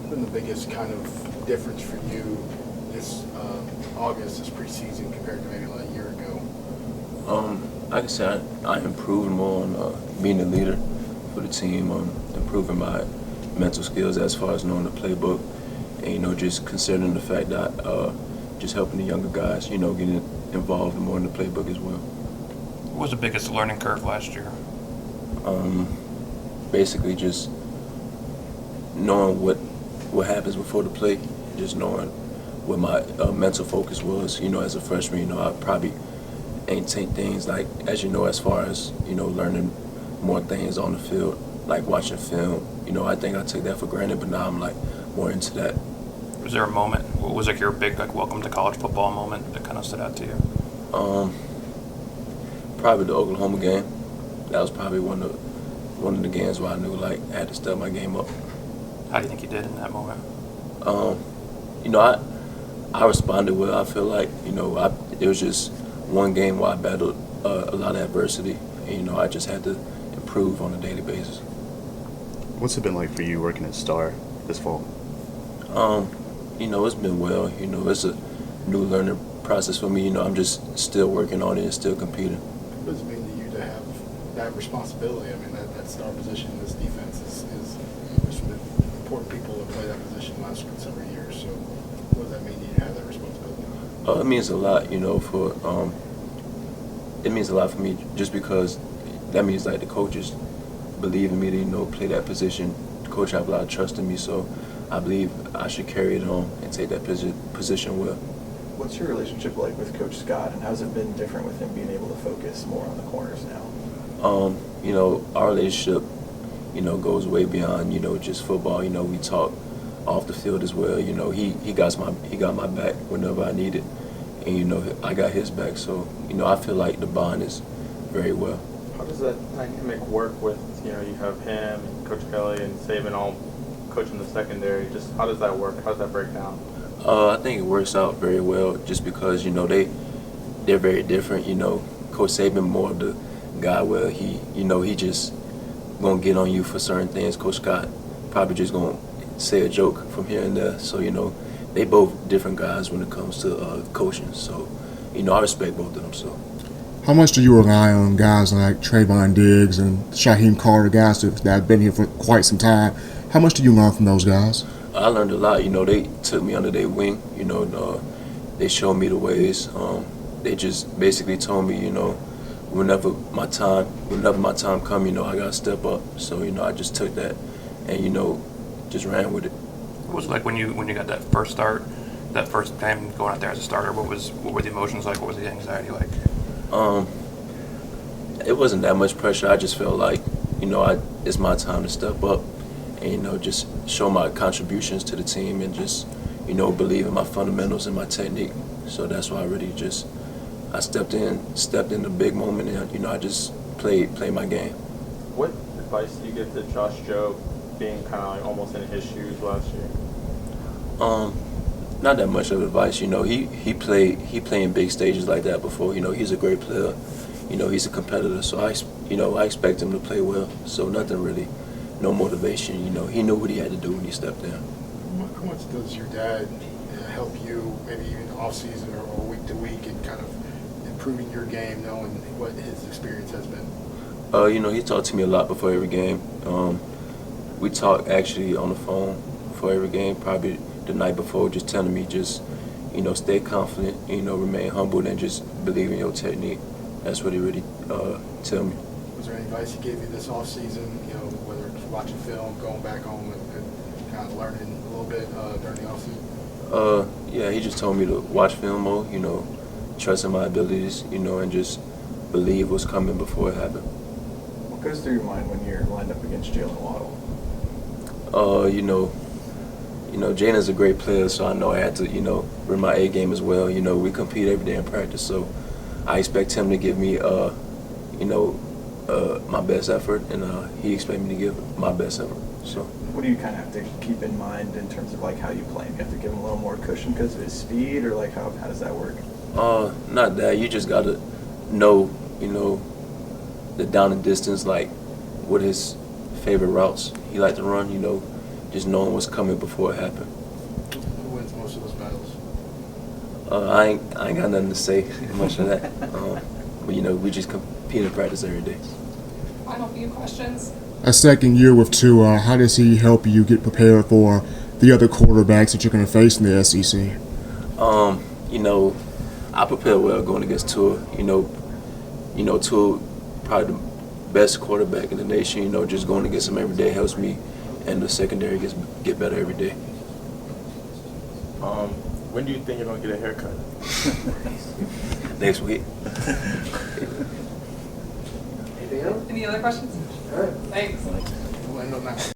been the biggest kind of difference for you this August, this preseason, compared to maybe like a year ago? Like I said, I improved more on being a leader for the team, improving my mental skills as far as knowing the playbook, and just considering the fact that just helping the younger guys, getting involved more in the playbook as well. What was the biggest learning curve last year? Basically just knowing what happens before the play, just knowing what my mental focus was. As a freshman, I probably ain't take things like, as as far as, learning more things on the field, like watching film. I think I took that for granted, but now I'm like more into that. Was there a moment, what was like your big welcome to college football moment that kind of stood out to you? Probably the Oklahoma game. That was probably one of the games where I knew I had to step my game up. How do you think you did in that moment? I responded well. I feel like it was just one game where I battled a lot of adversity, and I just had to improve on a daily basis. What's it been like for you working at Star this fall? It's been well. It's a new learning process for me. I'm just still working on it and still competing. What does it mean to you to have that responsibility? I mean, that star position in this defense is there's some important people to play that position last several years. So what does that mean to you to have that responsibility? It means a lot, it means a lot for me just because that means the coaches believe in me to, play that position. The coach have a lot of trust in me, so I believe I should carry it on and take that position well. What's your relationship like with Coach Scott, and how's it been different with him being able to focus more on the corners now? Our relationship, goes way beyond, just football. We talk off the field as well. He got my back whenever I need it, and I got his back. So I feel like the bond is very well. How does that dynamic work with you have him and Coach Kelly and Saban all coaching the secondary? Just how does that work? How does that break down? I think it works out very well just because they're very different. Coach Saban more of the guy where he just gonna get on you for certain things. Coach Scott probably just gonna say a joke from here and there. So they both different guys when it comes to coaching. So I respect both of them. So. How much do you rely on guys like Trayvon Diggs and Shaheem Carter, guys that have been here for quite some time? How much do you learn from those guys? I learned a lot. They took me under their wing. They showed me the ways. They just basically told me, whenever my time come, I gotta step up. So I just took that and just ran with it. What was it like when you got that first start, that first time going out there as a starter? What were the emotions like? What was the anxiety like? It wasn't that much pressure. I just felt like it's my time to step up and just show my contributions to the team and just believe in my fundamentals and my technique. So that's why I really I stepped in the big moment, and I just played my game. What advice do you give to Josh Jobe, being kind of almost in his shoes last year? Not that much of advice. He played in big stages like that before. He's a great player. He's a competitor. So I expect him to play well. So nothing really, no motivation. He knew what he had to do when he stepped in. How much does your dad help you, maybe even off season or week to week, in kind of improving your game, knowing what his experience has been? He talked to me a lot before every game. We talk actually on the phone before every game, probably the night before, just telling me stay confident, remain humble, and just believe in your technique. That's what he really tell me. Was there any advice he gave you this off season? Whether it's watching film, going back home, and kind of learning a little bit during the off season? Yeah, he just told me to watch film more, trust in my abilities, and just believe what's coming before it happened. What goes through your mind when you're lined up against Jalen Waddle? Jalen's a great player, so I know I had to, bring my A game as well. We compete every day in practice, so I expect him to give me, my best effort, and he expects me to give my best effort. So. What do you kind of have to keep in mind in terms of how you play him? You have to give him a little more cushion because of his speed, or how does that work? Not that. You just gotta know, the down and distance, what his favorite routes he like to run. just knowing what's coming before it happened. Who wins most of those battles? I ain't got nothing to say much of that. But we just compete in practice every day. Final few questions. A second year with Tua, how does he help you get prepared for the other quarterbacks that you're going to face in the SEC? I prepare well going against Tua. Tua probably the best quarterback in the nation. Just going against him every day helps me, and the secondary get better every day. When do you think you're gonna get a haircut? Next week. Any other questions? All right. Thanks. We'll end on that.